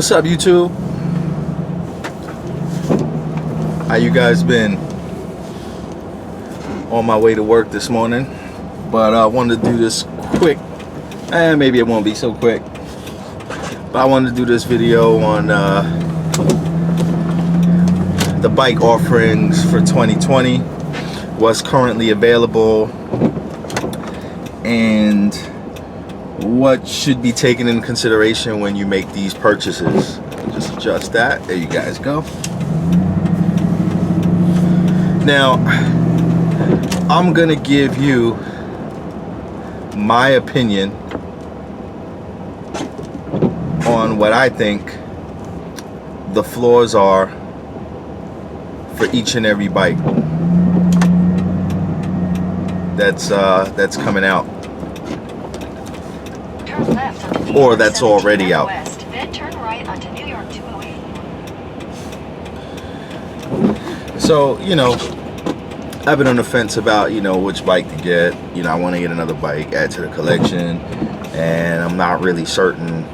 What's up, YouTube? How you guys been? On my way to work this morning, but I wanted to do this quick, and maybe it won't be so quick, but I wanted to do this video on the bike offerings for 2020, what's currently available, and what should be taken into consideration when you make these purchases. Just adjust that. There you guys go. Now, I'm gonna give you my opinion on what I think the flaws are for each and every bike that's coming out, or that's already out. Then turn right onto New York 208. So, you know, I've been on the fence about, which bike to get. I want to get another bike, add to the collection, and I'm not really certain,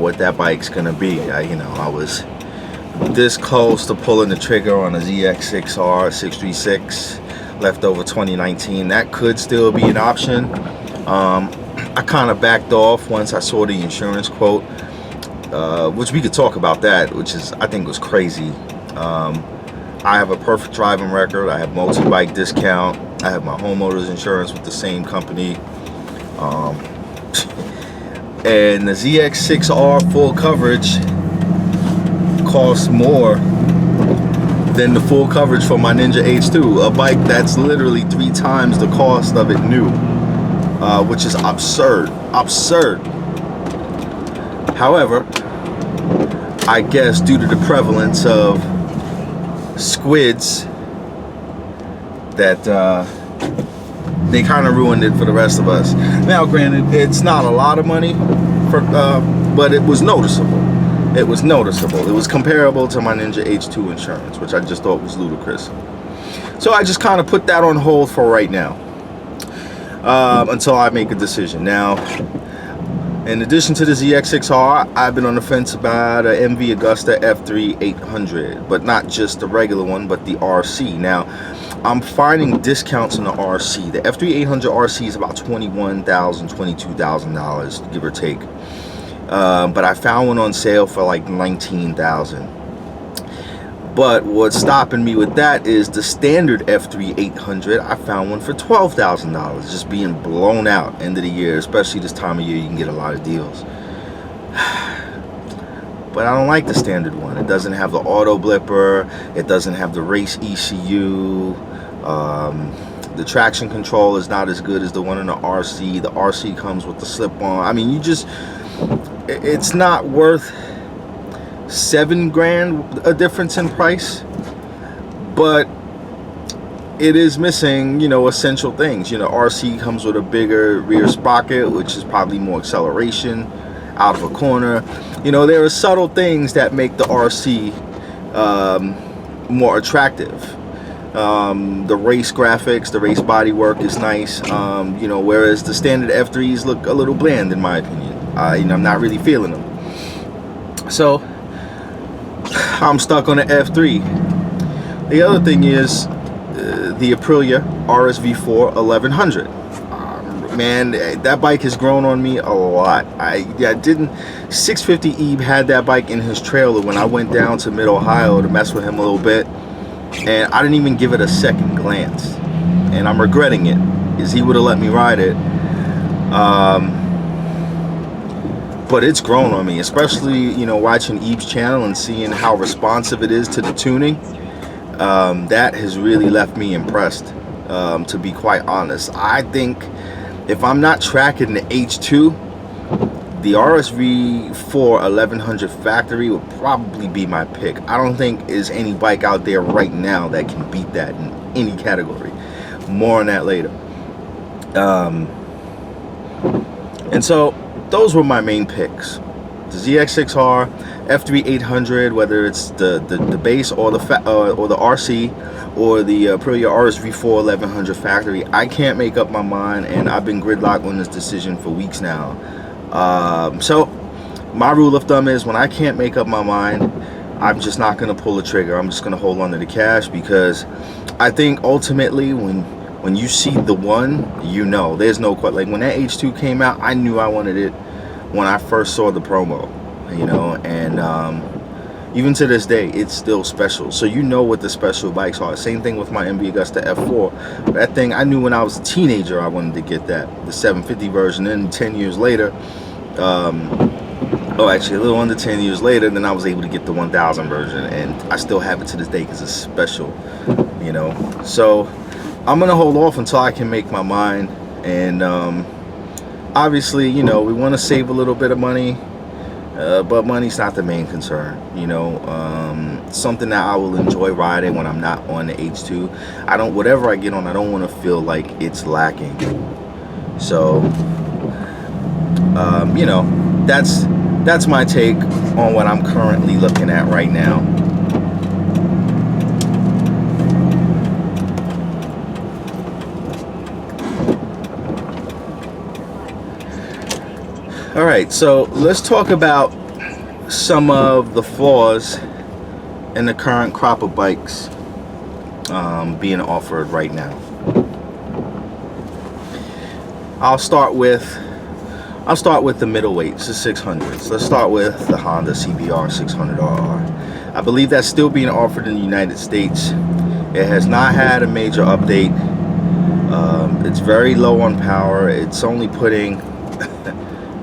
what that bike's gonna be. I was this close to pulling the trigger on a ZX6R 636 leftover 2019. That could still be an option. I kind of backed off once I saw the insurance quote, which we could talk about that, which I think was crazy. I have a perfect driving record. I have multi-bike discount. I have my homeowner's insurance with the same company. And the ZX6R full coverage costs more than the full coverage for my Ninja H2, a bike that's literally 3 times the cost of it new, which is absurd. However, I guess due to the prevalence of squids, that they kind of ruined it for the rest of us. Now, granted, it's not a lot of money, but it was noticeable. It was noticeable. It was comparable to my Ninja H2 insurance, which I just thought was ludicrous. So I just kind of put that on hold for right now, until I make a decision. Now, in addition to the ZX6R, I've been on the fence about a MV Agusta F3 800, but not just the regular one, but the RC. Now, I'm finding discounts on the RC. The F3 800 RC is about $21,000, $22,000, give or take. But I found one on sale for like $19,000. But what's stopping me with that is the standard F3 800. I found one for $12,000, just being blown out end of the year, especially this time of year. You can get a lot of deals. But I don't like the standard one. It doesn't have the auto blipper. It doesn't have the race ECU. The traction control is not as good as the one in the RC. The RC comes with the slip-on. I mean, it's not worth $7,000 a difference in price, but it is missing, essential things. RC comes with a bigger rear sprocket, which is probably more acceleration out of a corner. There are subtle things that make the RC more attractive. The race graphics, the race bodywork is nice, whereas the standard F3s look a little bland in my opinion. I'm not really feeling them. So I'm stuck on the F3. The other thing is the Aprilia RSV4 1100. Man, that bike has grown on me a lot. 650 Ebe had that bike in his trailer when I went down to Mid-Ohio to mess with him a little bit, and I didn't even give it a second glance, and I'm regretting it, because he would have let me ride it. But it's grown on me, especially watching Ebe's channel and seeing how responsive it is to the tuning. That has really left me impressed, to be quite honest. I think if I'm not tracking the H2, the RSV4 1100 factory would probably be my pick. I don't think there's any bike out there right now that can beat that in any category. More on that later. And so those were my main picks: the ZX6R, F3 800, whether it's the base or the RC, or the Aprilia RSV4 1100 factory. I can't make up my mind, and I've been gridlocked on this decision for weeks now. So my rule of thumb is when I can't make up my mind, I'm just not going to pull the trigger. I'm just going to hold on to the cash, because I think ultimately when you see the one, you know, there's no question. Like when that H2 came out, I knew I wanted it when I first saw the promo, you know, and even to this day, it's still special. So you know what the special bikes are. Same thing with my MV Agusta F4. That thing, I knew when I was a teenager I wanted to get that, the 750 version. And 10 years later, oh, actually a little under 10 years later, then I was able to get the 1000 version, and I still have it to this day because it's special, you know. So I'm gonna hold off until I can make my mind, and obviously, you know, we want to save a little bit of money, but money's not the main concern, you know. Something that I will enjoy riding when I'm not on the H2. Whatever I get on, I don't want to feel like it's lacking. So you know, that's my take on what I'm currently looking at right now. All right, so let's talk about some of the flaws in the current crop of bikes being offered right now. I'll start with the middleweights, the 600s. Let's start with the Honda CBR 600RR. I believe that's still being offered in the United States. It has not had a major update. It's very low on power. It's only putting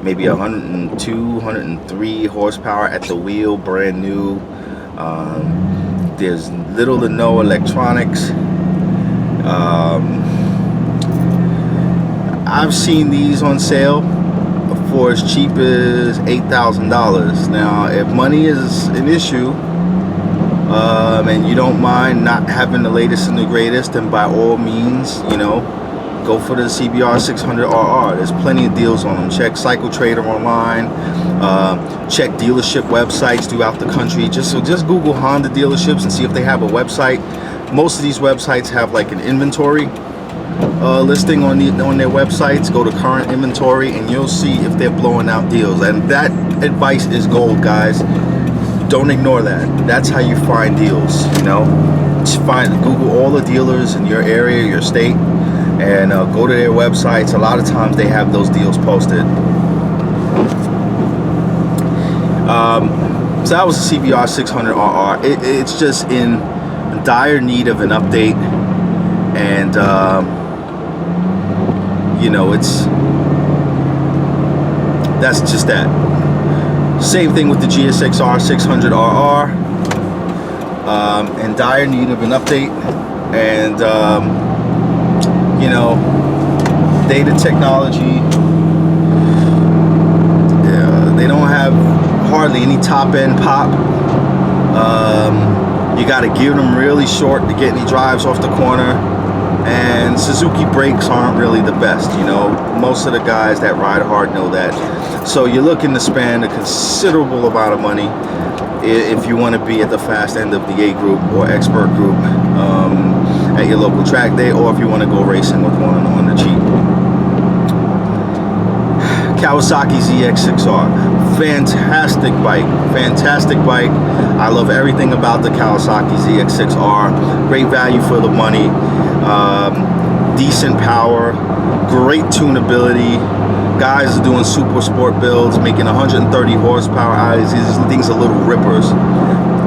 maybe 102, 103 horsepower at the wheel, brand new. There's little to no electronics. I've seen these on sale for as cheap as $8,000. Now, if money is an issue, and you don't mind not having the latest and the greatest, then by all means, you know, go for the CBR 600RR. There's plenty of deals on them. Check Cycle Trader online. Check dealership websites throughout the country. Just Google Honda dealerships and see if they have a website. Most of these websites have like an inventory listing on their websites. Go to current inventory and you'll see if they're blowing out deals. And that advice is gold, guys. Don't ignore that. That's how you find deals, you know. Just Google all the dealers in your area, your state, and go to their websites. A lot of times they have those deals posted. So that was the CBR 600RR. It's just in dire need of an update, and you know, that's just that. Same thing with the GSX 600RR. In dire need of an update, and you know, data technology, they don't have hardly any top end pop. You got to gear them really short to get any drives off the corner, and Suzuki brakes aren't really the best, you know. Most of the guys that ride hard know that. So you're looking to spend a considerable amount of money if you want to be at the fast end of the A group or expert group at your local track day, or if you want to go racing with one on the cheap. Kawasaki ZX6R, fantastic bike. I love everything about the Kawasaki ZX6R. Great value for the money, decent power, great tunability. Guys are doing super sport builds, making 130 horsepower. These things are little rippers.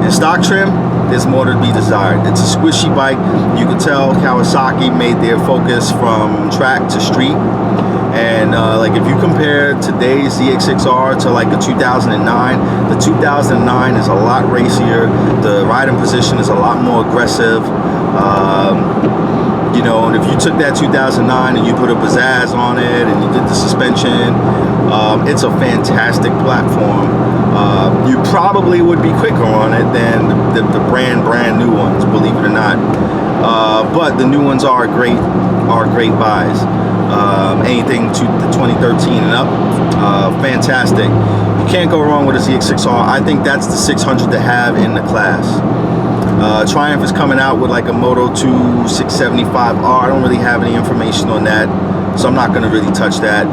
In stock trim, there's more to be desired. It's a squishy bike. You can tell Kawasaki made their focus from track to street. And like if you compare today's ZX6R to like a 2009, the 2009 is a lot racier. The riding position is a lot more aggressive. You know, and if you took that 2009 and you put a pizzazz on it and you did the suspension, it's a fantastic platform. You probably would be quicker on it than the brand new ones, believe it or not. But the new ones are great buys. Anything to the 2013 and up, fantastic. You can't go wrong with a ZX6R. I think that's the 600 to have in the class. Triumph is coming out with like a Moto 2 675R. I don't really have any information on that, so I'm not going to really touch that.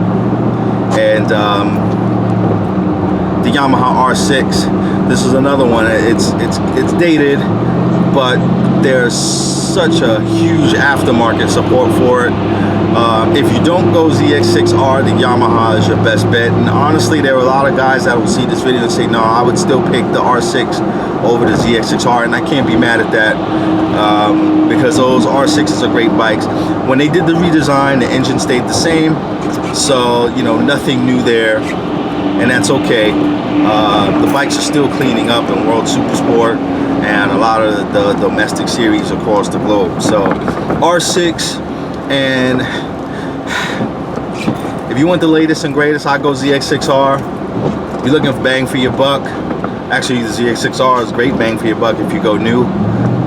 And the Yamaha R6. This is another one. It's dated, but there's such a huge aftermarket support for it. If you don't go ZX6R, the Yamaha is your best bet. And honestly, there are a lot of guys that will see this video and say, no, I would still pick the R6 over the ZX6R, and I can't be mad at that, because those R6s are great bikes. When they did the redesign, the engine stayed the same, so you know, nothing new there, and that's okay. The bikes are still cleaning up in World Supersport and a lot of the domestic series across the globe. So R6, and if you want the latest and greatest, I go ZX6R. If you're looking for bang for your buck, actually the ZX6R is great bang for your buck if you go new,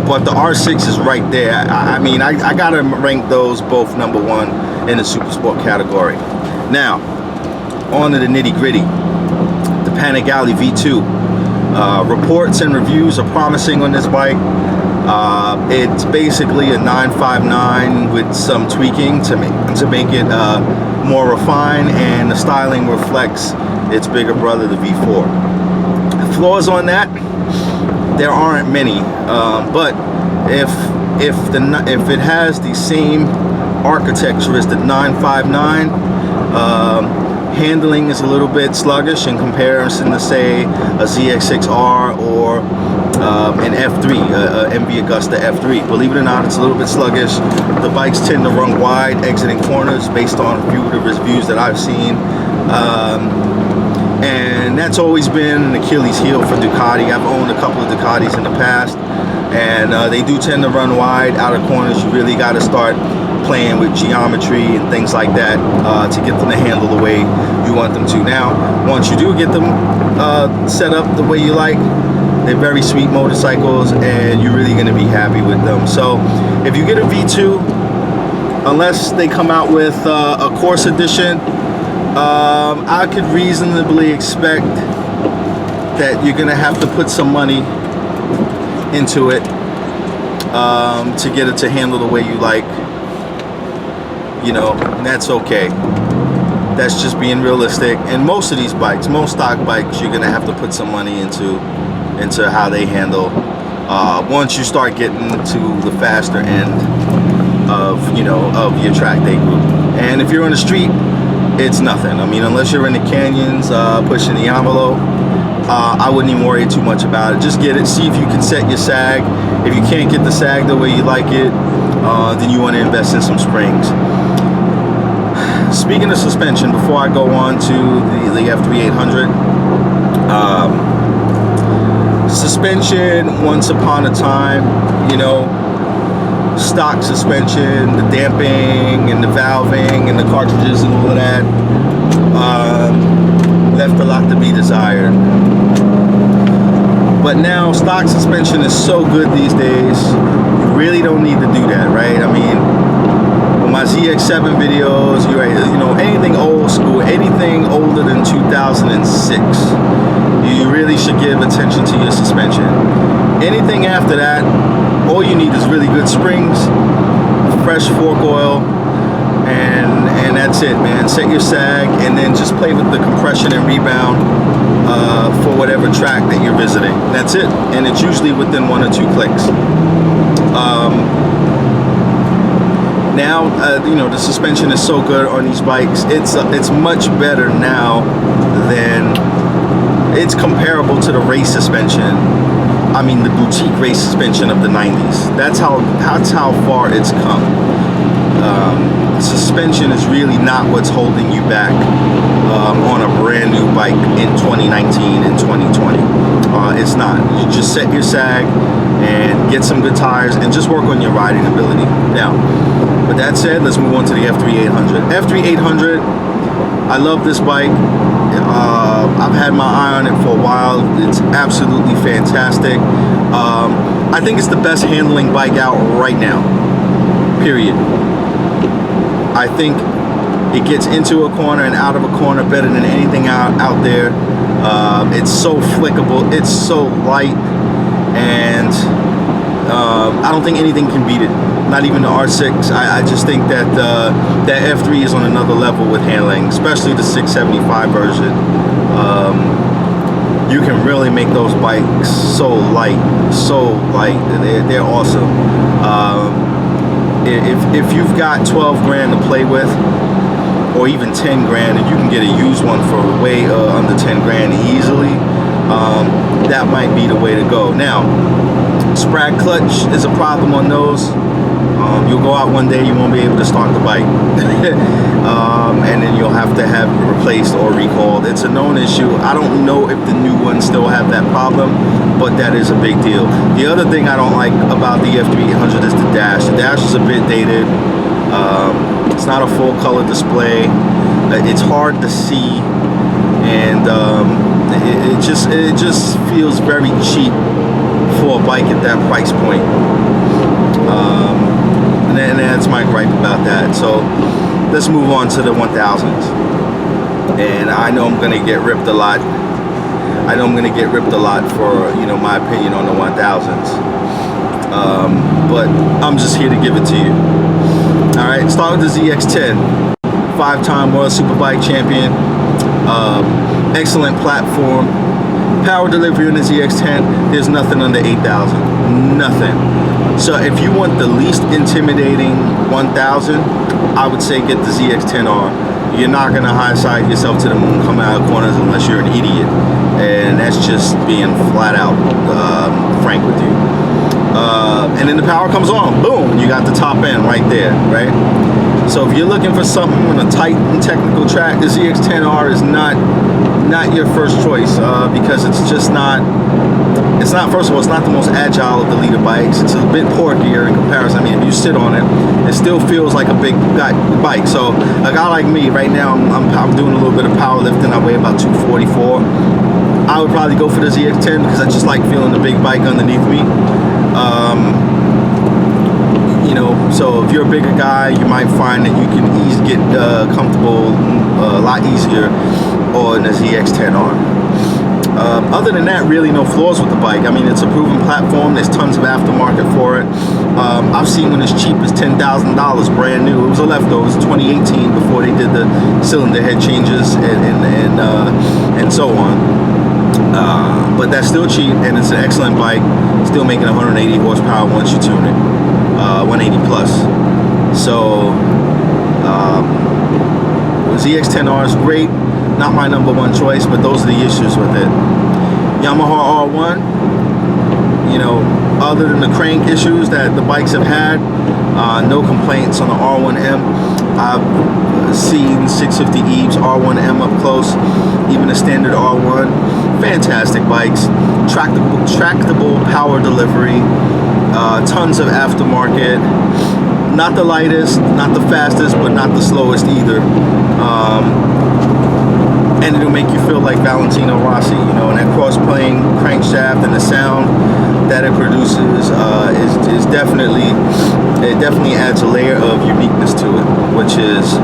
but the R6 is right there. I mean, I gotta rank those both #1 in the super sport category. Now, on to the nitty gritty. The Panic Alley V2. Reports and reviews are promising on this bike. It's basically a 959 with some tweaking to make it more refined, and the styling reflects its bigger brother, the V4. Flaws on that, there aren't many, but if it has the same architecture as the 959, handling is a little bit sluggish in comparison to, say, a ZX6R or an F3, MV Agusta F3. Believe it or not, it's a little bit sluggish. The bikes tend to run wide exiting corners based on a few of the reviews that I've seen. And that's always been an Achilles heel for Ducati. I've owned a couple of Ducatis in the past, and they do tend to run wide out of corners. You really got to start playing with geometry and things like that to get them to handle the way you want them to. Now, once you do get them set up the way you like, they're very sweet motorcycles, and you're really going to be happy with them. So if you get a V2, unless they come out with a course edition, I could reasonably expect that you're going to have to put some money into it to get it to handle the way you like. You know, and that's okay. That's just being realistic. And most of these bikes, most stock bikes, you're gonna have to put some money into how they handle once you start getting to the faster end of your track day group. And if you're on the street, it's nothing. I mean, unless you're in the canyons pushing the envelope, I wouldn't even worry too much about it. Just get it, see if you can set your sag. If you can't get the sag the way you like it, then you want to invest in some springs. Speaking of suspension, before I go on to the F3800, suspension, once upon a time, you know, stock suspension, the damping and the valving and the cartridges and all of that, left a lot to be desired. But now stock suspension is so good these days, you really don't need to do that, right? I mean, my ZX7 videos, you know, anything old school, anything older than 2006, you really should give attention to your suspension. Anything after that, all you need is really good springs, fresh fork oil, and that's it, man. Set your sag, and then just play with the compression and rebound for whatever track that you're visiting. That's it, and it's usually within 1 or 2 clicks. Now, you know, the suspension is so good on these bikes. It's much better now than, it's comparable to the race suspension. I mean, the boutique race suspension of the 90s. That's how far it's come. Suspension is really not what's holding you back on a brand new bike in 2019 and 2020. It's not. You just set your sag and get some good tires and just work on your riding ability. Now, with that said, let's move on to the F3800. F3800, I love this bike. I've had my eye on it for a while. It's absolutely fantastic. I think it's the best handling bike out right now, period. I think it gets into a corner and out of a corner better than anything out there. It's so flickable, it's so light, and I don't think anything can beat it. Not even the R6. I just think that that F3 is on another level with handling, especially the 675 version. you can really make those bikes so light. They're awesome. If you've got 12 grand to play with, or even 10 grand, and you can get a used one for way under 10 grand easily, that might be the way to go. Now, sprag clutch is a problem on those. You'll go out one day, you won't be able to start the bike. And then you'll have to have it replaced or recalled. It's a known issue. I don't know if the new ones still have that problem, but that is a big deal. The other thing I don't like about the F3800 is the dash. The dash is a bit dated. It's not a full color display. It's hard to see, and it just feels very cheap for a bike at that price point. And that's my gripe about that. So let's move on to the 1000s. And I know I'm gonna get ripped a lot. For, you know, my opinion on the 1000s. But I'm just here to give it to you. All right, start with the ZX10. 5-time World Superbike champion. Excellent platform. Power delivery on the ZX10. There's nothing under 8,000. Nothing. So if you want the least intimidating 1000, I would say get the ZX10R. You're not gonna high side yourself to the moon coming out of corners unless you're an idiot, and that's just being flat out frank with you. And then the power comes on, boom, you got the top end right there, right? So if you're looking for something on a tight and technical track, the ZX10R is not your first choice, because it's just not. It's not, first of all, it's not the most agile of the leader bikes. It's a bit porkier in comparison. I mean, if you sit on it, it still feels like a big bike. So a guy like me, right now, I'm doing a little bit of powerlifting. I weigh about 244. I would probably go for the ZX10 because I just like feeling the big bike underneath me. You know, so if you're a bigger guy, you might find that you can get comfortable a lot easier on the ZX10R. Other than that, really no flaws with the bike. I mean, it's a proven platform. There's tons of aftermarket for it. I've seen one as cheap as $10,000 brand new. It was a leftover. It was 2018 before they did the cylinder head changes and so on. But that's still cheap, and it's an excellent bike. Still making 180 horsepower once you tune it, 180 plus. So ZX10R is great. Not my #1 choice, but those are the issues with it. Yamaha R1, you know, other than the crank issues that the bikes have had, no complaints on the R1M. I've seen 650 Eves R1M up close, even the standard R1. Fantastic bikes, tractable power delivery, tons of aftermarket. Not the lightest, not the fastest, but not the slowest either. And it'll make you feel like Valentino Rossi, you know, and that cross-playing crankshaft and the sound that it produces is definitely adds a layer of uniqueness to it, which is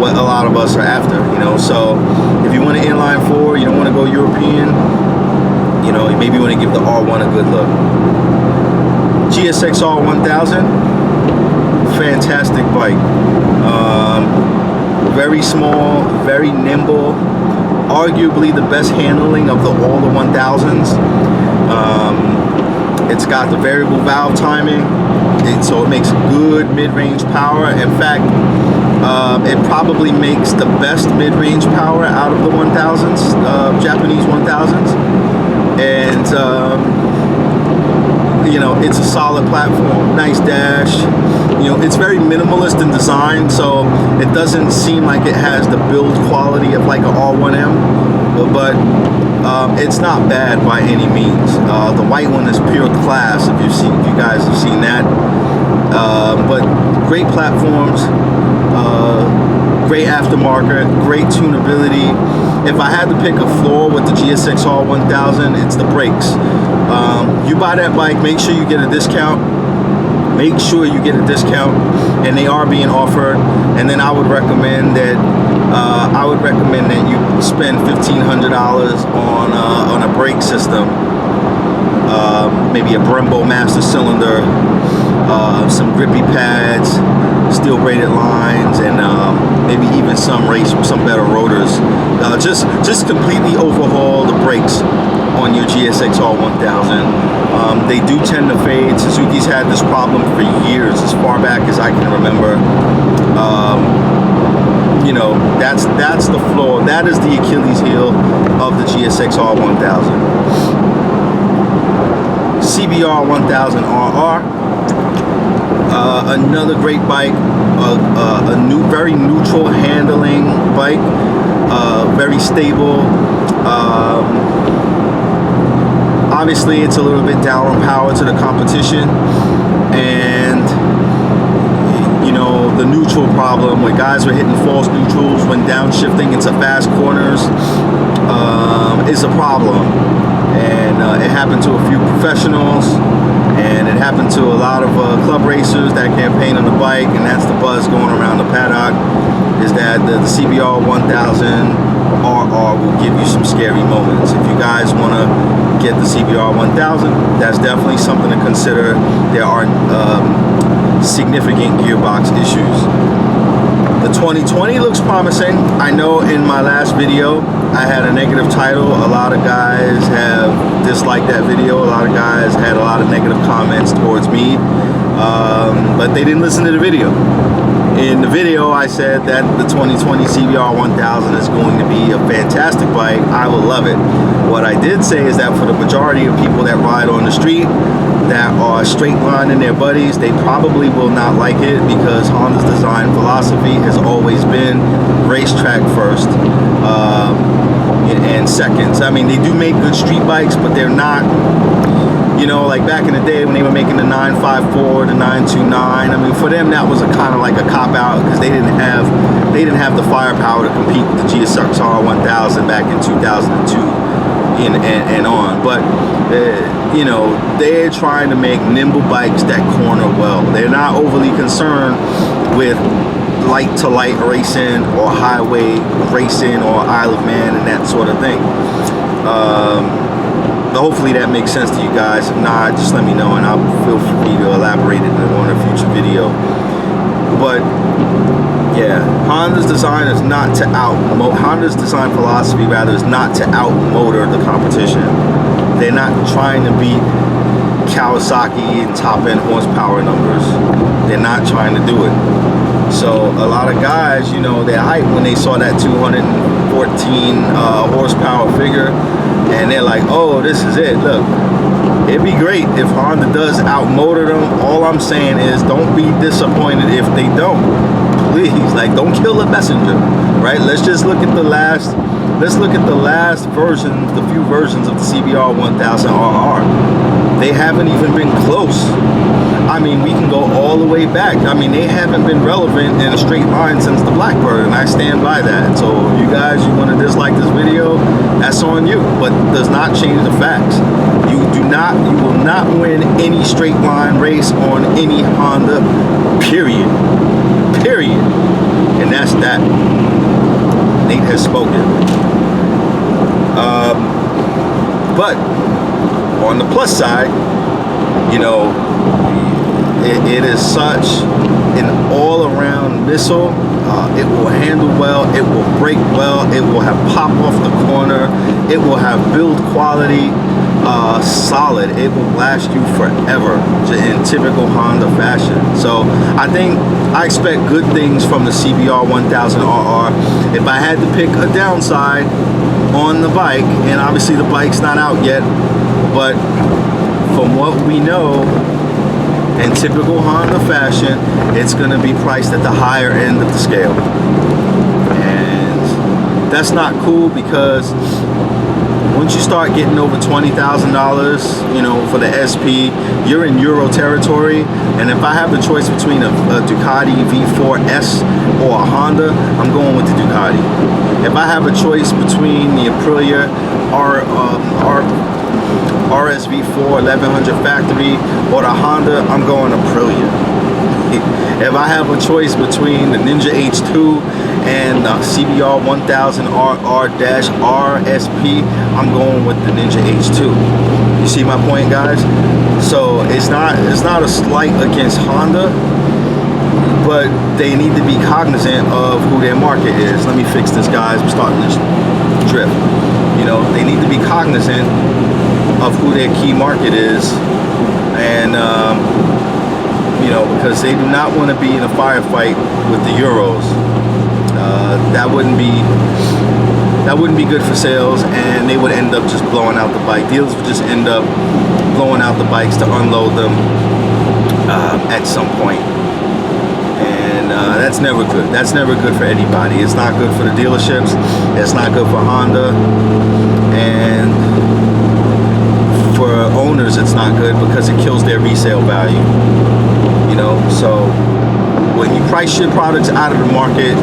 what a lot of us are after, you know. So if you want an inline 4, you don't want to go European, you know, maybe you want to give the R1 a good look. GSX R1000, fantastic bike. Very small, very nimble, arguably the best handling of all the 1000s. It's got the variable valve timing, so it makes good mid-range power. In fact, it probably makes the best mid-range power out of the 1000s, Japanese 1000s. And you know, it's a solid platform, nice dash. You know, it's very minimalist in design, so it doesn't seem like it has the build quality of like an R1M, but it's not bad by any means. The white one is pure class, if you guys have seen that. But great platforms, great aftermarket, great tunability. If I had to pick a flaw with the GSX R1000, it's the brakes. You buy that bike, make sure you get a discount. Make sure you get a discount, and they are being offered. And then I would recommend that you spend $1,500 on a brake system, maybe a Brembo master cylinder, some grippy pads, steel braided lines, and maybe even some better rotors. Just completely overhaul the brakes on your GSX R1000. They do tend to fade. Suzuki's had this problem for years, as far back as I can remember. You know, that's the flaw. That is the Achilles heel of the GSX R1000. CBR 1000RR, another great bike, very neutral handling bike, very stable. Obviously, it's a little bit down on power to the competition, and you know, the neutral problem where guys are hitting false neutrals when downshifting into fast corners is a problem. And it happened to a few professionals, and it happened to a lot of club racers that campaign on the bike, and that's the buzz going around the paddock, is that the CBR 1000RR will give you some scary moments. If you guys want to get the CBR 1000, that's definitely something to consider. There are significant gearbox issues. The 2020 looks promising. I know in my last video I had a negative title. A lot of guys have disliked that video. A lot of guys had a lot of negative comments towards me, but they didn't listen to the video. In the video I said that the 2020 CBR 1000 is going to be a fantastic bike. I will love it. What I did say is that for the majority of people that ride on the street that are straight lining their buddies, they probably will not like it, because Honda's design philosophy has always been racetrack first and seconds. I mean, they do make good street bikes, but they're not, you know, like back in the day when they were making the 954, the 929. I mean, for them that was a kind of like a cop out, because they didn't have the firepower to compete with the GSX R1000 back in 2002 and on. But you know, they're trying to make nimble bikes that corner well. They're not overly concerned with light to light racing or highway racing or Isle of Man and that sort of thing. Hopefully that makes sense to you guys. If not, just let me know and I'll feel free to elaborate it on a future video. But yeah, Honda's design is not to Honda's design philosophy rather is not to outmotor the competition. They're not trying to beat Kawasaki and top end horsepower numbers. They're not trying to do it. So a lot of guys, you know, they're hyped when they saw that 214 horsepower figure, and they're like, oh, this is it. Look, it'd be great if Honda does outmotor them. All I'm saying is don't be disappointed if they don't. Please, like, don't kill the messenger, right? Let's just look at the last version, the few versions of the CBR 1000RR. They haven't even been close. I mean, we can go all the way back. I mean, they haven't been relevant in a straight line since the Blackbird, and I stand by that. So you guys, you want to dislike this video, that's on you, but does not change the facts. You will not win any straight line race on any Honda, period. And that's that. Nate has spoken. But on the plus side, you know, it is such an all-around missile. It will handle well, it will brake well, it will have pop off the corner, it will have build quality, solid. It will last you forever in typical Honda fashion. So I expect good things from the CBR 1000RR. If I had to pick a downside on the bike, and obviously the bike's not out yet, but from what we know, in typical Honda fashion, it's going to be priced at the higher end of the scale. And that's not cool, because once you start getting over $20,000, you know, for the SP, you're in Euro territory. And if I have the choice between a Ducati V4S or a Honda, I'm going with the Ducati. If I have a choice between the Aprilia RSV4 1100 factory or the Honda, I'm going Aprilia. If I have a choice between the Ninja H2 and the CBR 1000RR-RSP, I'm going with the Ninja H2. You see my point, guys? So it's not a slight against Honda, but they need to be cognizant of who their market is. Let me fix this, guys. I'm starting this drift. You know, they need to be cognizant of who their key market is, and you know, because they do not want to be in a firefight with the Euros. That wouldn't be good for sales, and they would end up just blowing out the bike. Dealers would just end up blowing out the bikes to unload them at some point. And that's never good. That's never good for anybody. It's not good for the dealerships. It's not good for Honda. And for owners, it's not good because it kills their resale value. You know, so when you price your products out of the market,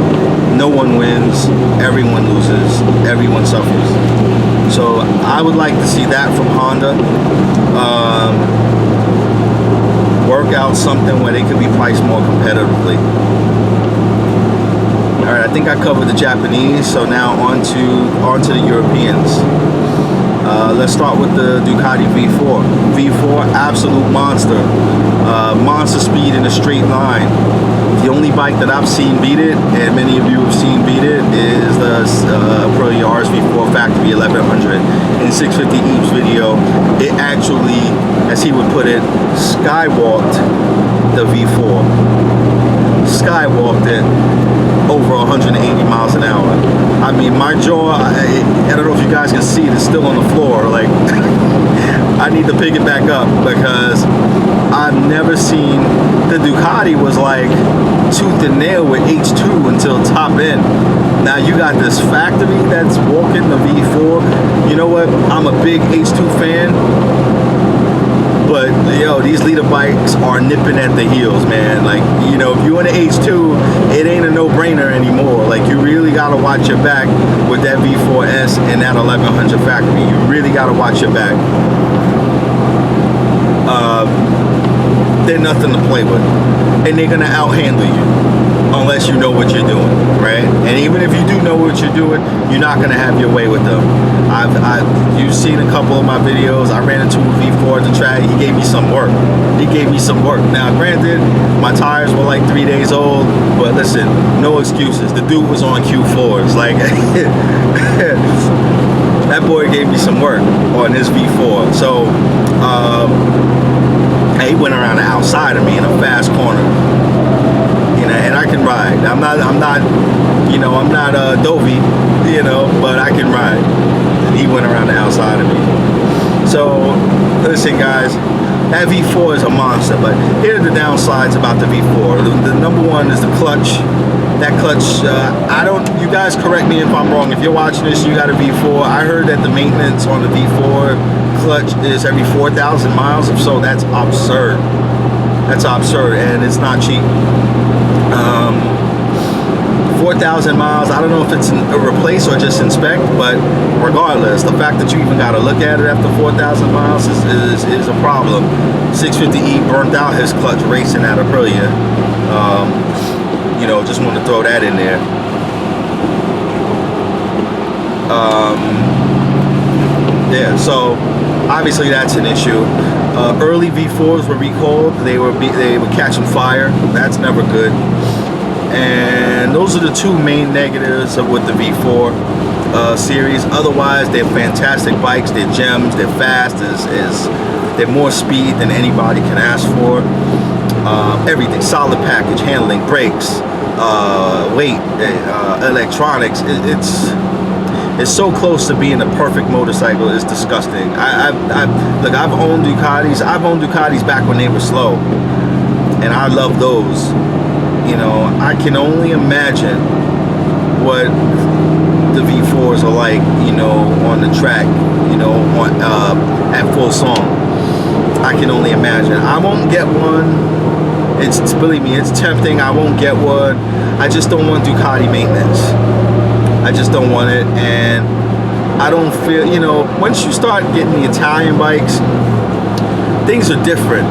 no one wins, everyone loses, everyone suffers. So I would like to see that from Honda. Work out something where they could be priced more competitively. All right, I think I covered the Japanese, so now on to the Europeans. Let's start with the Ducati V4. V4, absolute monster. Monster speed in a straight line. The only bike that I've seen beat it, and many of you have seen beat it, is the Aprilia RSV4 Factory 1100. In 650 Eve's video, it actually, as he would put it, skywalked the V4. Skywalked it over 180 miles an hour. I mean, my jaw, I don't know if you guys can see it, it's still on the floor. Like, I need to pick it back up because I've never seen, the Ducati was like tooth and nail with H2 until top end. Now you got this factory that's walking the V4. You know what? I'm a big H2 fan. But yo, these leader bikes are nipping at the heels, man. Like, you know, if you're in an H2, it ain't a no-brainer anymore. Like, you really gotta watch your back with that V4S and that 1100 factory. You really gotta watch your back. They're nothing to play with, and they're gonna outhandle you unless you know what you're doing, right? And even if you do know what you're doing, you're not gonna have your way with them. You've seen a couple of my videos. I ran into a V4 at the track. He gave me some work. He gave me some work. Now, granted, my tires were like 3 days old, but listen, no excuses. The dude was on Q4s. Like, that boy gave me some work on his V4. So, he went around the outside of me in a fast corner. You know, and I can ride. I'm not Dovey, you know, but I can ride. And he went around the outside of me. So, listen, guys, that V4 is a monster, but here are the downsides about the V4. The number one is the clutch. That clutch, you guys correct me if I'm wrong. If you're watching this, you got a V4. I heard that the maintenance on the V4 clutch is every 4,000 miles. If so, that's absurd. That's absurd, and it's not cheap. 4,000 miles, I don't know if it's a replace or just inspect, but regardless, the fact that you even got to look at it after 4,000 miles is a problem. 650E burnt out his clutch racing at Aprilia. You know, just want to throw that in there. Yeah, so obviously that's an issue. Early V4s were recalled. They were catching fire. That's never good. And those are the two main negatives with the V4 series. Otherwise, they're fantastic bikes. They're gems. They're fast. They're more speed than anybody can ask for. Everything, solid package, handling, brakes, weight, electronics. It's so close to being a perfect motorcycle. It's disgusting. Look, I've owned Ducatis. I've owned Ducatis back when they were slow, and I love those. You know, I can only imagine what the V4s are like, you know, on the track, you know, at full song. I can only imagine. I won't get one. Believe me, it's tempting. I won't get one. I just don't want Ducati maintenance. I just don't want it. And I don't feel, you know, once you start getting the Italian bikes, things are different.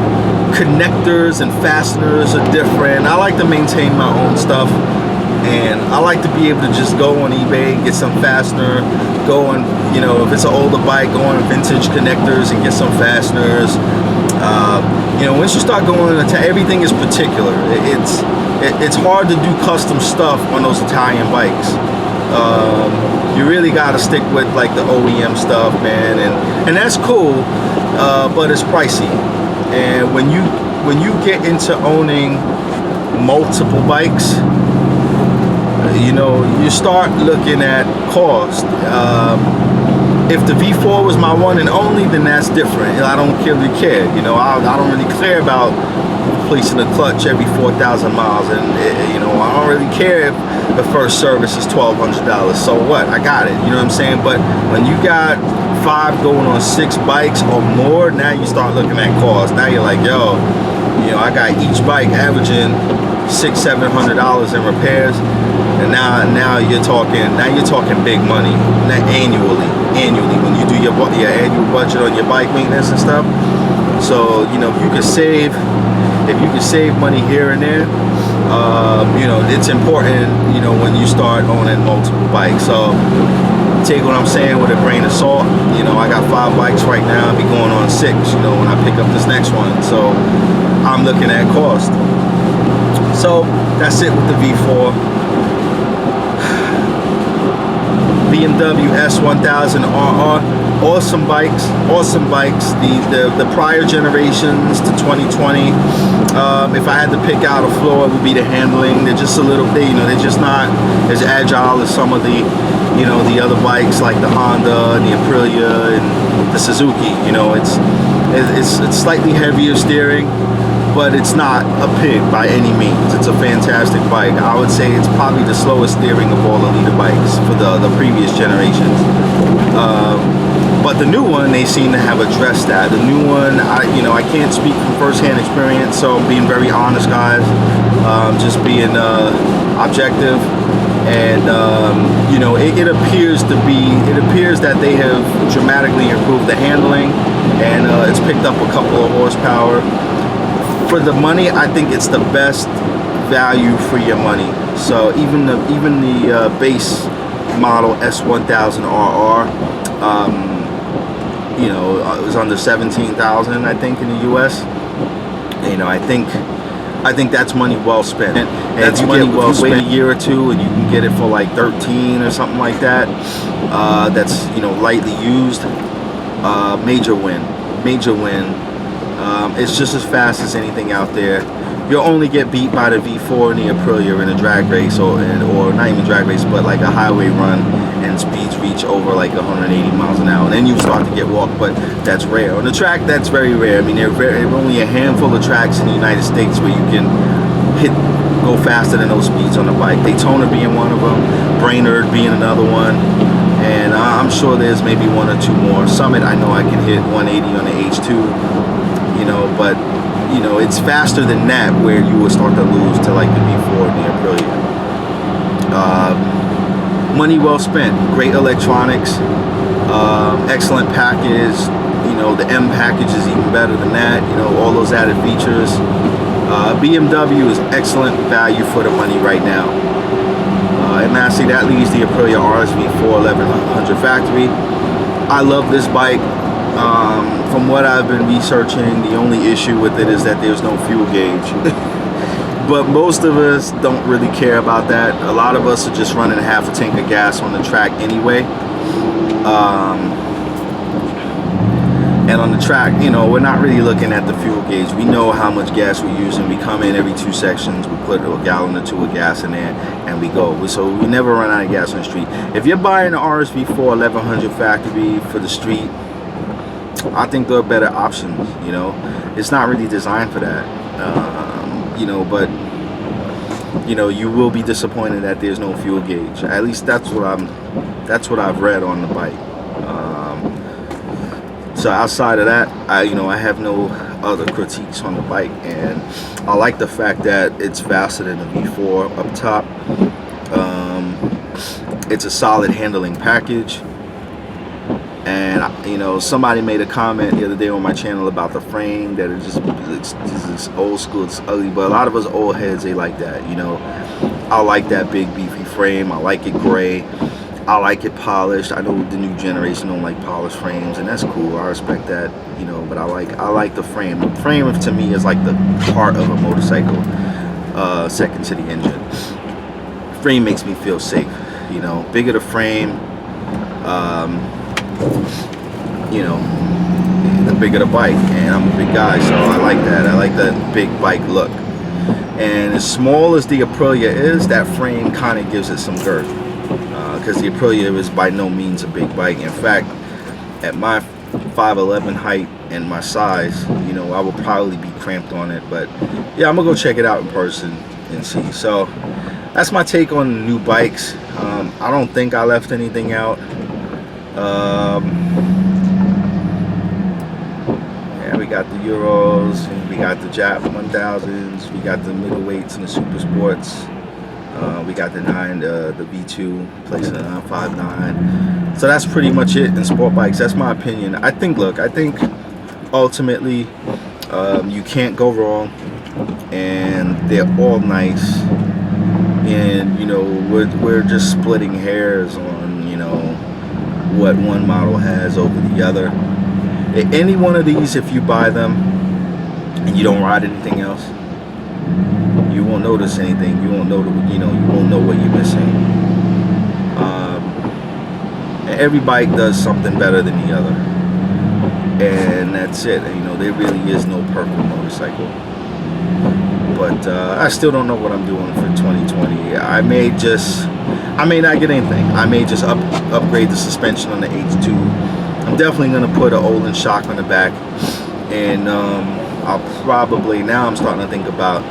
Connectors and fasteners are different. I like to maintain my own stuff, and I like to be able to just go on eBay, get some fastener, go on, you know, if it's an older bike, go on vintage connectors and get some fasteners. You know, once you start going into everything is particular. it's hard to do custom stuff on those Italian bikes. You really got to stick with like the OEM stuff, man, and that's cool, but it's pricey. And when you get into owning multiple bikes, you know, you start looking at cost. If the V4 was my one and only, then that's different. I don't really care. You know, I don't really care about replacing the clutch every 4,000 miles, and you know, I don't really care if the first service is $1,200. So what? I got it. You know what I'm saying? But when you got 5 going on 6 bikes or more, now you start looking at cost. Now you're like, yo, you know, I got each bike averaging $600-700 in repairs, and now you're talking big money. Annually when you do your annual budget on your bike maintenance and stuff. So you know, if you could save money here and there, you know, it's important, you know, when you start owning multiple bikes. So take what I'm saying with a grain of salt. You know, I got 5 bikes right now. I'll be going on 6, you know, when I pick up this next one. So I'm looking at cost. So that's it with the V4. BMW S1000RR, awesome bikes. The prior generations to 2020, if I had to pick out a flaw, it would be the handling. They're just a little bit, you know, they're just not as agile as some of the, you know, the other bikes like the Honda and the Aprilia and the Suzuki. You know, it's slightly heavier steering, but it's not a pig by any means. It's a fantastic bike. I would say it's probably the slowest steering of all the leader bikes for the previous generations. But the new one, they seem to have addressed that. The new one, I can't speak from firsthand experience, so I'm being very honest, guys. Just being objective. And you know, it appears that they have dramatically improved the handling, and it's picked up a couple of horsepower. For the money, I think it's the best value for your money. So even the base model S1000RR, you know, it was under 17,000, I think, in the U.S. You know, I think that's money well spent. And that's money well spent. Wait a year or two, and you can get it for like 13 or something like that. That's, you know, lightly used. Major win. It's just as fast as anything out there. You'll only get beat by the V4 and the Aprilia in a drag race, or not even drag race, but like a highway run, and speeds reach over like 180 miles an hour. And then you start to get walked, but that's rare. On the track, that's very rare. I mean, there are only a handful of tracks in the United States where you can go faster than those speeds on the bike. Daytona being one of them, Brainerd being another one, and I'm sure there's maybe 1 or 2 more. Summit, I know I can hit 180 on the H2. You know, but you know, it's faster than that where you will start to lose to like the V4 and the Aprilia. Money well spent. Great electronics, excellent package. You know, the M package is even better than that. You know, all those added features. BMW is excellent value for the money right now. And lastly, that leaves the Aprilia RSV4 1100 factory. I love this bike. From what I've been researching, the only issue with it is that there's no fuel gauge. But most of us don't really care about that. A lot of us are just running half a tank of gas on the track anyway. And on the track, you know, we're not really looking at the fuel gauge. We know how much gas we're using. We come in every 2 sections, we put a gallon or 2 of gas in there, and we go. So we never run out of gas on the street. If you're buying an RSV4 1100 factory for the street, I think there are better options. You know, it's not really designed for that. You know, but you know, you will be disappointed that there's no fuel gauge. At least that's what I've read on the bike. So outside of that, I have no other critiques on the bike, and I like the fact that it's faster than the V4 up top. It's a solid handling package. And you know, somebody made a comment the other day on my channel about the frame, that it's old school, it's ugly, but a lot of us old heads, they like that. You know, I like that big beefy frame. I like it gray. I like it polished. I know the new generation don't like polished frames, and that's cool. I respect that. You know, but I like the frame. The frame to me is like the heart of a motorcycle. second to the engine. Frame makes me feel safe. You know, bigger the frame, you know, the bigger the bike. And I'm a big guy, so I like that. I like that big bike look. And as small as the Aprilia is, that frame kind of gives it some girth. Because the Aprilia is by no means a big bike. In fact, at my 5'11" height and my size, you know, I will probably be cramped on it. But yeah, I'm gonna go check it out in person and see. So that's my take on new bikes. I don't think I left anything out. Yeah, we got the Euros, and we got the Jap 1000s, we got the middleweights and the super sports. We got the V2 placing a 959. So that's pretty much it in sport bikes. That's my opinion. I think ultimately you can't go wrong, and they're all nice. And you know, we're just splitting hairs on, you know, what one model has over the other. Any one of these, if you buy them and you don't ride anything else, you won't notice anything. You won't know, you won't know what you're missing. And every bike does something better than the other, and that's it. You know, there really is no perfect motorcycle. But I still don't know what I'm doing for 2020. I may not get anything. I may just upgrade the suspension on the H2. I'm definitely gonna put an Olin shock on the back, and I'll probably, now I'm starting to think about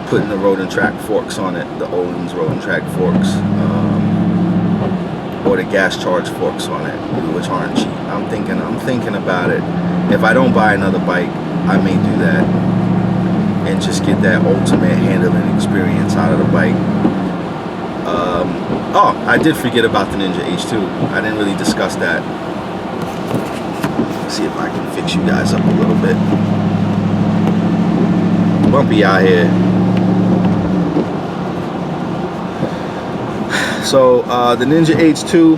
putting the road and track forks on it, the Olin's road and track forks, or the gas charge forks on it, which aren't cheap. I'm thinking about it. If I don't buy another bike, I may do that and just get that ultimate handling experience out of the bike. Oh, I did forget about the Ninja H2. I didn't really discuss that. Let's see if I can fix you guys up a little bit. Bumpy out here. So the Ninja H2,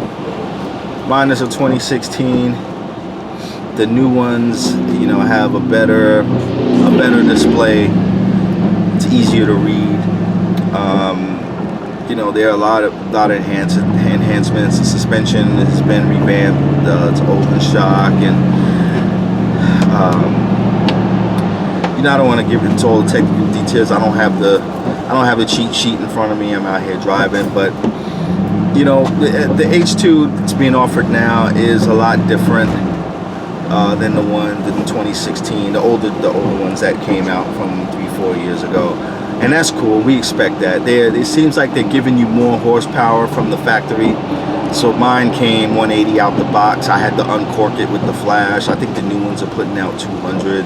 mine is a 2016. The new ones, you know, have a better display. It's easier to read. You know, there are a lot of enhancements. The suspension has been revamped. It's Olin shock, and you know, I don't want to give it all the technical details. I don't have the cheat sheet in front of me. I'm out here driving, but you know, the H2 that's being offered now is a lot different than the 2016, the older ones that came out from 3-4 years ago. And that's cool. We expect that. It seems like they're giving you more horsepower from the factory. So mine came 180 out the box. I had to uncork it with the flash. I think the new ones are putting out 200,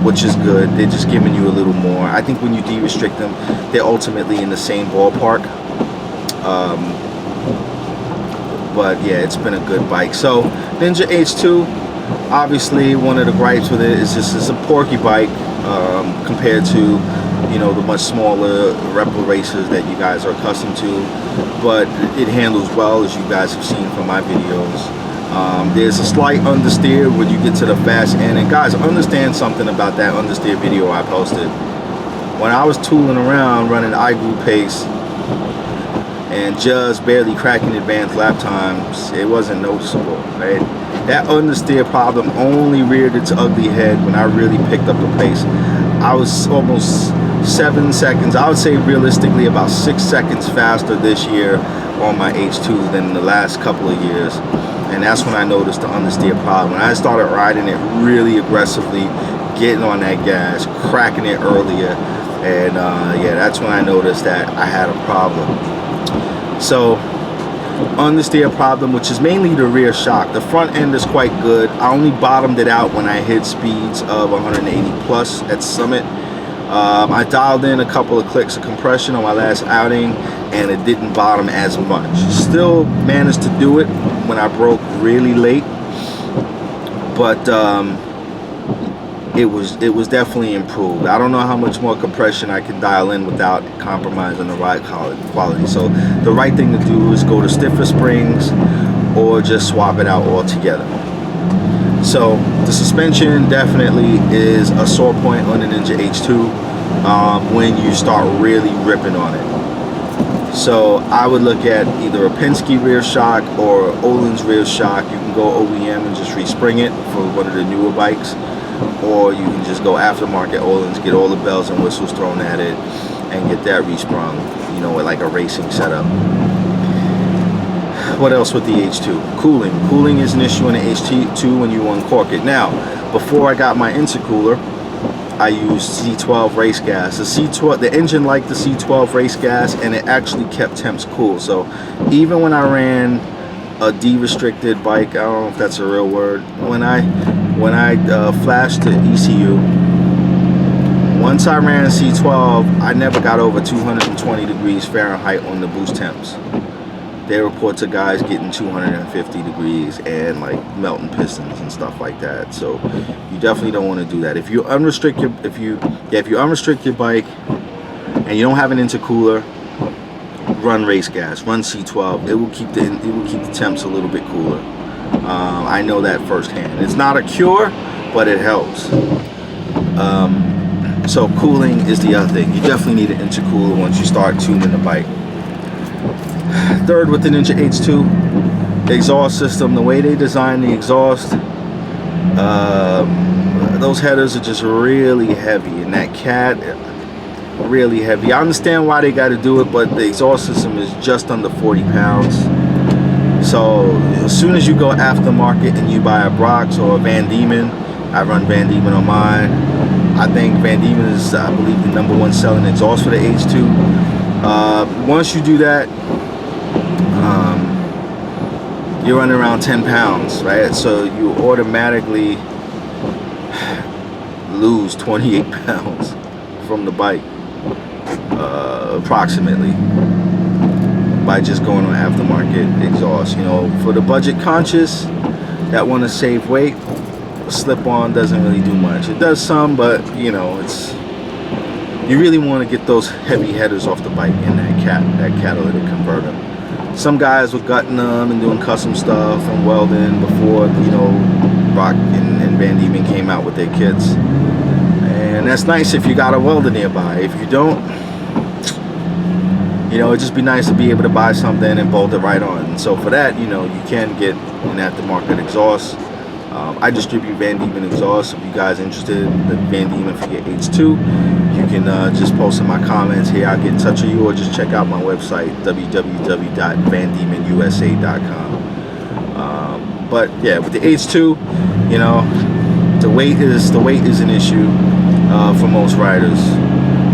which is good. They're just giving you a little more. I think when you de-restrict them, they're ultimately in the same ballpark. But yeah, it's been a good bike. So Ninja H2, obviously one of the gripes with it is just it's a porky bike compared to, you know, the much smaller Repla racers that you guys are accustomed to. But it handles well, as you guys have seen from my videos. There's a slight understeer when you get to the fast end. And guys, understand something about that understeer video I posted. When I was tooling around running iGroup pace and just barely cracking advanced lap times, it wasn't noticeable, right? That understeer problem only reared its ugly head when I really picked up the pace. I was almost 7 seconds, I would say realistically about 6 seconds faster this year on my H2 than the last couple of years. And that's when I noticed the understeer problem. When I started riding it really aggressively, getting on that gas, cracking it earlier, and yeah, that's when I noticed that I had a problem. So, understeer problem, which is mainly the rear shock. The front end is quite good. I only bottomed it out when I hit speeds of 180 plus at Summit. I dialed in a couple of clicks of compression on my last outing, and it didn't bottom as much. Still managed to do it when I broke really late, but it was definitely improved. I don't know how much more compression I can dial in without compromising the ride quality. So the right thing to do is go to stiffer springs or just swap it out altogether. So the suspension definitely is a sore point on the Ninja H2. when you start really ripping on it. So I would look at either a Penske rear shock or Öhlins rear shock. You can go OEM and just respring it for one of the newer bikes, or you can just go aftermarket Öhlins, get all the bells and whistles thrown at it, and get that resprung, you know, with like a racing setup. What else with the H2? Cooling is an issue in the H2 when you uncork it. Now, before I got my intercooler, I used C12 race gas. The engine liked the C12 race gas, and it actually kept temps cool. So even when I ran a de-restricted bike, I don't know if that's a real word, when I flashed to ECU, once I ran a C12, I never got over 220 degrees Fahrenheit on the boost temps. They report to guys getting 250 degrees and like melting pistons and stuff like that. So you definitely don't want to do that. If you unrestrict your bike and you don't have an intercooler, run race gas, run C12. It will keep the temps a little bit cooler. I know that firsthand. It's not a cure, but it helps. So cooling is the other thing. You definitely need an intercooler once you start tuning the bike. Third, with the Ninja H2, exhaust system, the way they design the exhaust, those headers are just really heavy, and that cat, really heavy. I understand why they got to do it, but the exhaust system is just under 40 pounds. So as soon as you go aftermarket and you buy a Brox or a Van Diemen, I run Van Diemen on mine. I think Van Diemen is, I believe, the #1 selling exhaust for the H2. Once you do that, you're running around 10 pounds, right? So you automatically lose 28 pounds from the bike, approximately, by just going on aftermarket exhaust. You know, for the budget conscious that want to save weight, slip-on doesn't really do much. It does some, but you know, you really want to get those heavy headers off the bike in that catalytic converter. Some guys were gutting them and doing custom stuff and welding before, you know, Rock and Van Diemen came out with their kits. And that's nice if you got a welder nearby. If you don't, you know, it'd just be nice to be able to buy something and bolt it right on. And so for that, you know, you can get an aftermarket exhaust. I distribute Van Diemen exhaust. If you guys are interested in the Van Diemen for your H2, you can just post in my comments here. I'll get in touch with you, or just check out my website, www.vandiemenusa.com. But yeah, with the H2, you know, the weight is an issue for most riders.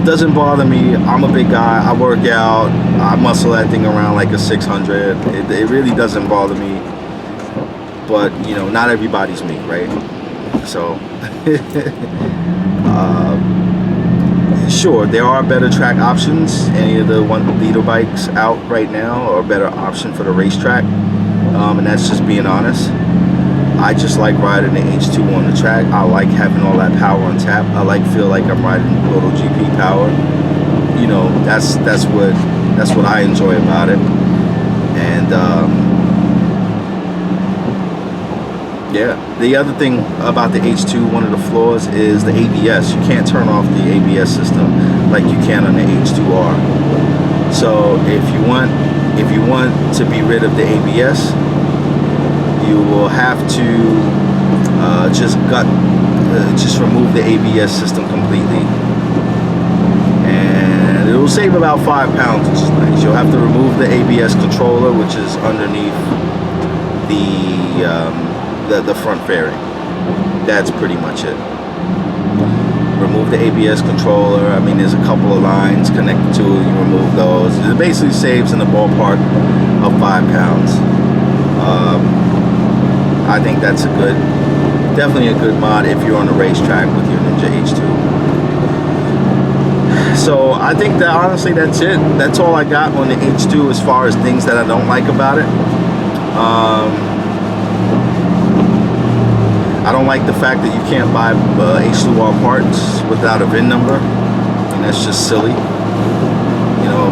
Doesn't bother me. I'm a big guy. I work out. I muscle that thing around like a 600. It really doesn't bother me. But you know, not everybody's me, right? So sure, there are better track options. Any of the 1-liter bikes out right now are a better option for the racetrack, and that's just being honest. I just like riding the H2 on the track. I like having all that power on tap. I feel like I'm riding MotoGP power. You know, that's what I enjoy about it. And yeah, the other thing about the H2, one of the flaws is the ABS. You can't turn off the ABS system like you can on the H2R. So if you want to be rid of the ABS, you will have to just remove the ABS system completely, and it will save about 5 pounds, which is nice. You'll have to remove the ABS controller, which is underneath the front fairing. That's pretty much it. Remove the ABS controller. I mean, there's a couple of lines connected to it. You remove those. It basically saves in the ballpark of 5 pounds. I think that's definitely a good mod if you're on the racetrack with your Ninja H2. So I think that honestly that's it. That's all I got on the H2 as far as things that I don't like about it. I don't like the fact that you can't buy H2R parts without a VIN number, and that's just silly. You know,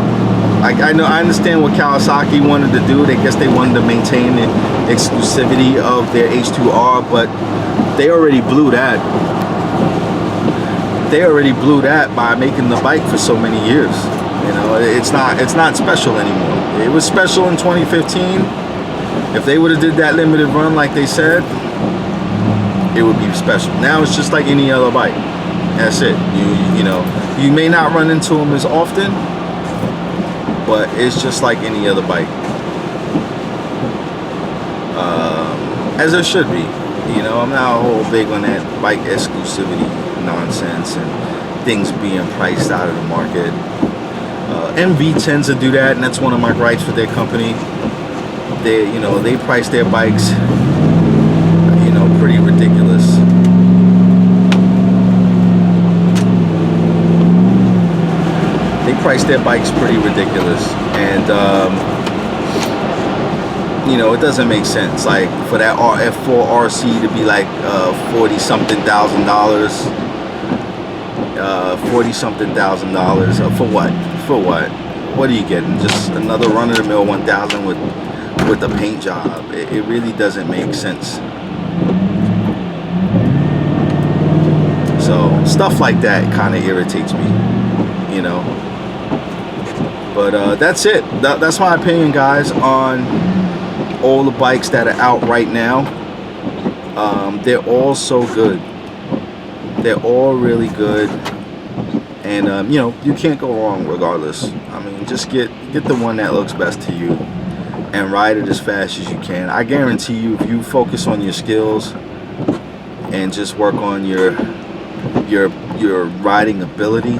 I understand what Kawasaki wanted to do. I guess they wanted to maintain the exclusivity of their H2R, but they already blew that. they already blew that by making the bike for so many years. You know, it's not special anymore. It was special in 2015. If they would have did that limited run like they said, it would be special. Now it's just like any other bike. That's it. You know, you may not run into them as often, but it's just like any other bike. As it should be. You know, I'm not a whole big on that bike exclusivity nonsense and things being priced out of the market. MV tends to do that, and that's one of my gripes with their company. They, you know, they price their bikes, you know, pretty ridiculous. They price their bikes pretty ridiculous, and you know, it doesn't make sense. Like for that F4 RC to be like $40-something thousand, $40-something thousand for what? For what? What are you getting? Just another run-of-the-mill 1000 with a paint job. It really doesn't make sense. So stuff like that kind of irritates me, you know. But that's it. That's my opinion, guys, on all the bikes that are out right now. They're all so good. They're all really good, and you know, you can't go wrong regardless. I mean, just get the one that looks best to you and ride it as fast as you can. I guarantee you, if you focus on your skills and just work on your riding ability,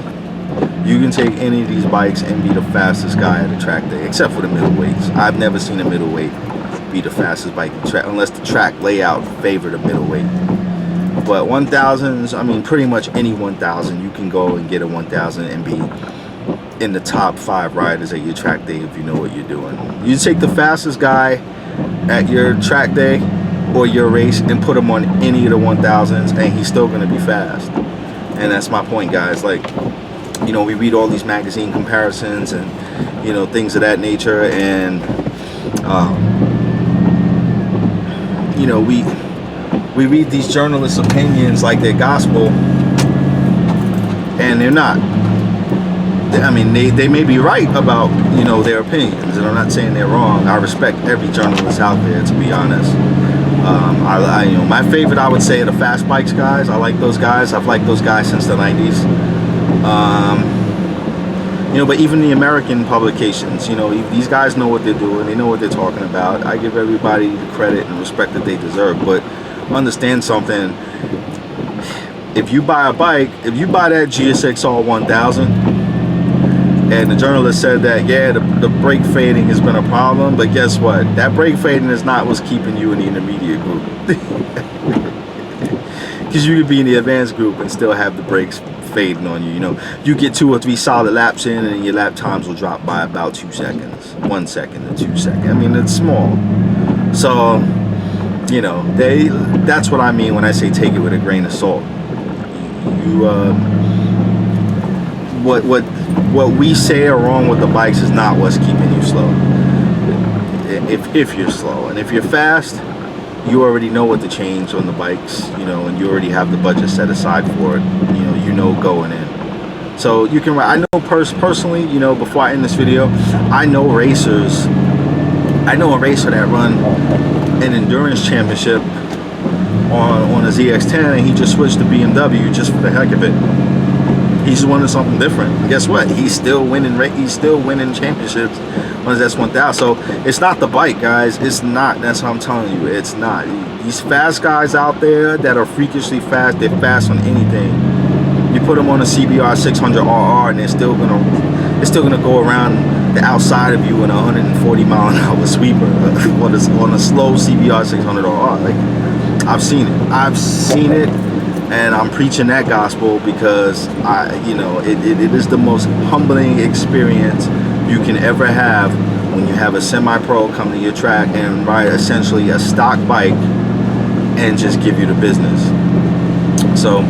you can take any of these bikes and be the fastest guy at a track day, except for the middleweights. I've never seen a middleweight be the fastest bike track unless the track layout favored a middleweight. But 1000s, I mean, pretty much any 1000, you can go and get a 1000 and be in the top 5 riders at your track day if you know what you're doing. You take the fastest guy at your track day or your race and put him on any of the 1000s, and he's still going to be fast. And that's my point, guys. Like, you know, we read all these magazine comparisons and, you know, things of that nature, and you know, we read these journalists' opinions like they're gospel, and they're not. I mean, they may be right about, you know, their opinions, and I'm not saying they're wrong. I respect every journalist out there, to be honest. You know, my favorite, I would say, are the fast bikes guys. I like those guys. I've liked those guys since the 90s. You know, but even the American publications, you know, these guys know what they're doing. They know what they're talking about. I give everybody the credit and respect that they deserve. But understand something. If you buy a bike, if you buy that GSX R 1000, and the journalist said that, yeah, the brake fading has been a problem, but guess what? That brake fading is not what's keeping you in the intermediate group. Because you could be in the advanced group and still have the brakes fading on you. You know, you get 2 or 3 solid laps in, and your lap times will drop by about 2 seconds, 1 second to 2 seconds. I mean, it's small. So, you know, that's what I mean when I say take it with a grain of salt. What we say are wrong with the bikes is not what's keeping you slow. If you're slow, and if you're fast, you already know what to change on the bikes, you know, and you already have the budget set aside for it. You know going in. So you can ride. I know personally, you know, before I end this video, I know racers. I know a racer that run an endurance championship on a ZX10, and he just switched to BMW just for the heck of it. He's wanting something different. And guess what? He's still winning. He's still winning championships on his S1000. So it's not the bike, guys. It's not. That's what I'm telling you. It's not. These fast guys out there that are freakishly fast. They're fast on anything. You put them on a CBR 600RR, and they're still gonna go around the outside of you in a 140 mile an hour sweeper on a slow CBR 600RR. Like, I've seen it. And I'm preaching that gospel because you know, it is the most humbling experience you can ever have when you have a semi-pro come to your track and ride essentially a stock bike and just give you the business. So,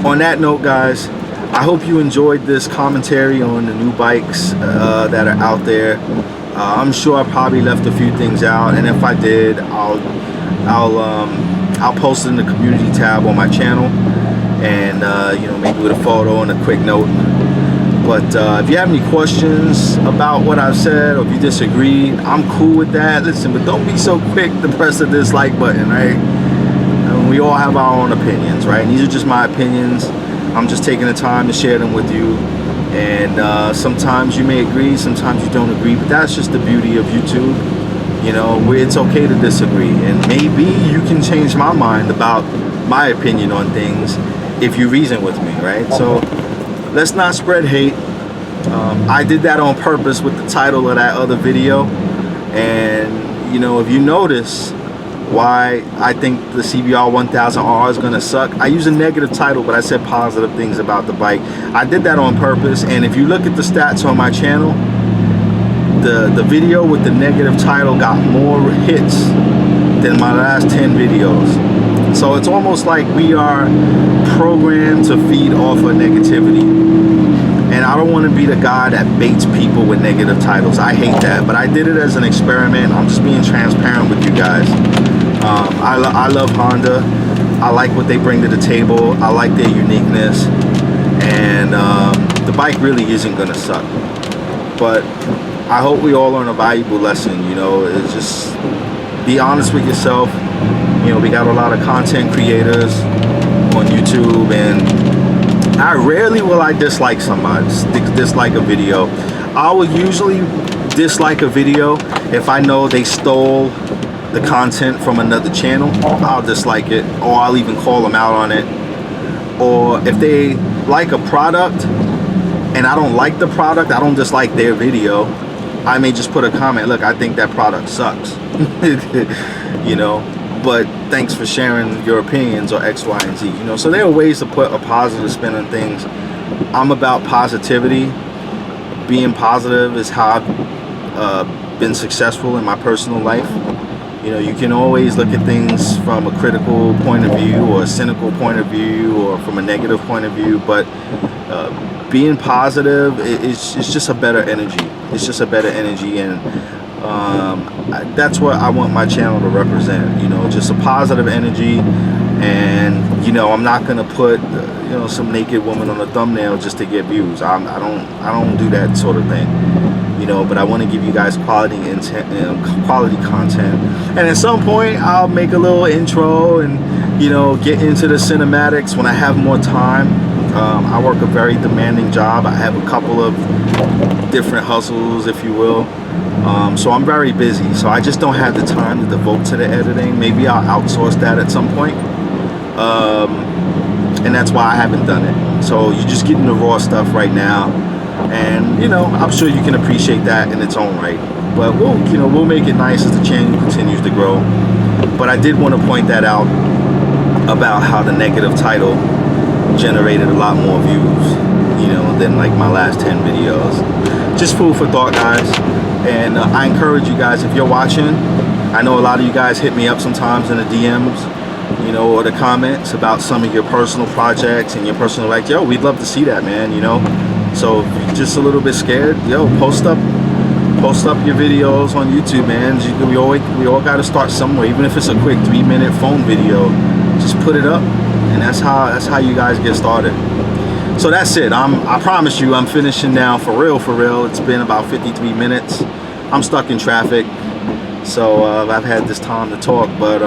on that note, guys, I hope you enjoyed this commentary on the new bikes that are out there. I'm sure I probably left a few things out, and if I did, I'll post it in the community tab on my channel, and you know, maybe with a photo and a quick note. But if you have any questions about what I've said, or if you disagree, I'm cool with that. Listen, but don't be so quick to press the dislike button, right? I mean, we all have our own opinions, right? And these are just my opinions. I'm just taking the time to share them with you. And sometimes you may agree, sometimes you don't agree, but that's just the beauty of YouTube. You know, where it's okay to disagree, and maybe you can change my mind about my opinion on things if you reason with me, right? So let's not spread hate. I did that on purpose with the title of that other video, and you know, if you notice why I think the CBR 1000R is gonna suck, I use a negative title, but I said positive things about the bike. I did that on purpose, and if you look at the stats on my channel, the video with the negative title got more hits than my last 10 videos. So it's almost like we are programmed to feed off of negativity. And I don't want to be the guy that baits people with negative titles. I hate that, but I did it as an experiment. I'm just being transparent with you guys. I love Honda. I like what they bring to the table. I like their uniqueness. And the bike really isn't going to suck. But I hope we all learn a valuable lesson. You know, it's just be honest with yourself. You know, we got a lot of content creators on YouTube, and I rarely will I dislike somebody, dislike a video. I will usually dislike a video if I know they stole the content from another channel. I'll dislike it, or I'll even call them out on it. Or if they like a product and I don't like the product, I don't dislike their video, I may just put a comment, look, I think that product sucks. You know, but thanks for sharing your opinions or X, Y, and Z. You know, so there are ways to put a positive spin on things. I'm about positivity. Being positive is how I've been successful in my personal life. You know, you can always look at things from a critical point of view, or a cynical point of view, or from a negative point of view, but being positive is just a better energy. It's just a better energy, and that's what I want my channel to represent. You know, just a positive energy. And you know, I'm not gonna put you know, some naked woman on a thumbnail just to get views. I don't do that sort of thing. You know, but I want to give you guys quality content, and at some point I'll make a little intro and, you know, get into the cinematics when I have more time. I work a very demanding job. I have a couple of different hustles, if you will, so I'm very busy, so I just don't have the time to devote to the editing. Maybe I'll outsource that at some point, and that's why I haven't done it. So you're just getting the raw stuff right now. And you know, I'm sure you can appreciate that in its own right. But we'll make it nice as the channel continues to grow. But I did want to point that out about how the negative title generated a lot more views, you know, than like my last 10 videos. Just food for thought, guys. And I encourage you guys, if you're watching, I know a lot of you guys hit me up sometimes in the DMs, you know, or the comments about some of your personal projects and your personal, like, yo, we'd love to see that, man, you know. So if you're just a little bit scared, yo, post up your videos on YouTube, man. We all got to start somewhere, even if it's a quick 3-minute phone video. Just put it up, and that's how you guys get started. So that's it. I promise you, I'm finishing now for real. It's been about 53 minutes. I'm stuck in traffic, so I've had this time to talk, but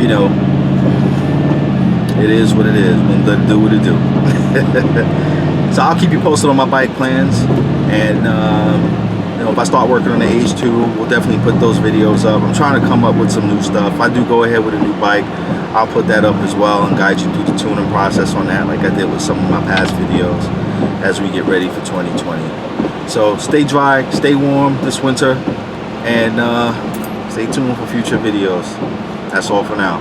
you know, it is what it is. We'll let it do what it do. So I'll keep you posted on my bike plans, and you know, if I start working on the H2, we'll definitely put those videos up. I'm trying to come up with some new stuff. If I do go ahead with a new bike, I'll put that up as well and guide you through the tuning process on that, like I did with some of my past videos, as we get ready for 2020. So stay dry, stay warm this winter, and stay tuned for future videos. That's all for now.